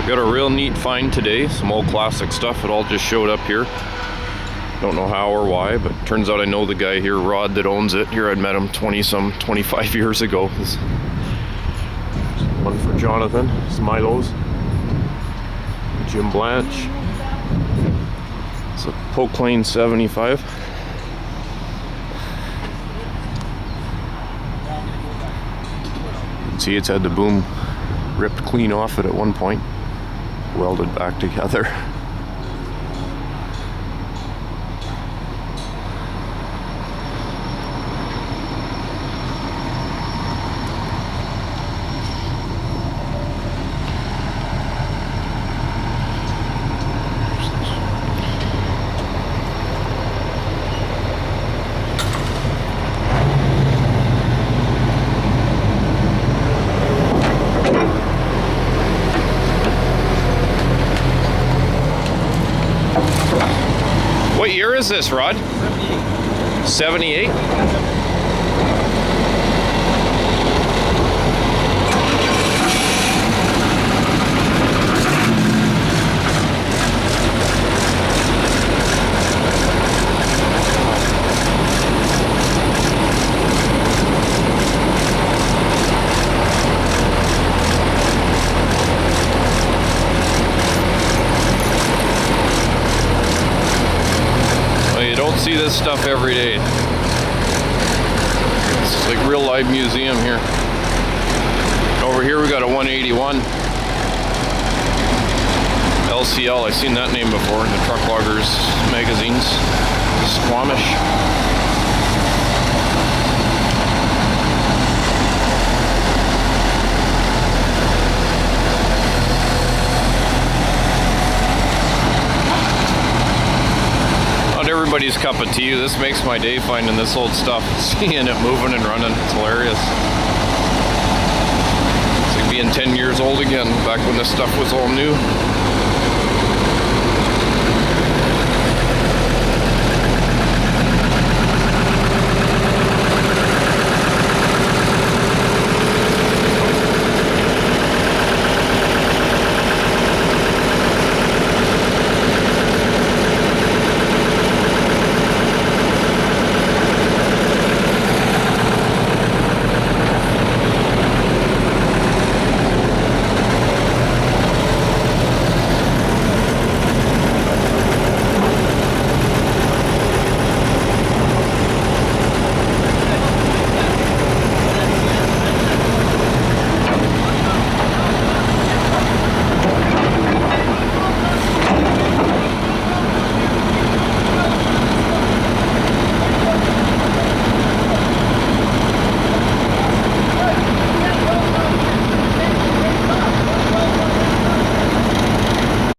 Got a real neat find today, some old classic stuff. It all just showed up here. Don't know how or why, but turns out I know the guy here, Rod, that owns it. Here I'd met him 25 years ago. This one for Jonathan, it's Milo's. Jim Blanche. It's a Polk Lane 75. You can see it's had the boom ripped clean off it at one point, welded back together. What year is this, Rod? 78? See this stuff every day. It's like real live museum here. Over here we got a 181 LCL. I've seen that name before in the truck loggers magazines. Squamish. Everybody's cup of tea. This makes my day finding this old stuff, seeing it moving and running. It's hilarious. It's like being 10 years old again, back when this stuff was all new.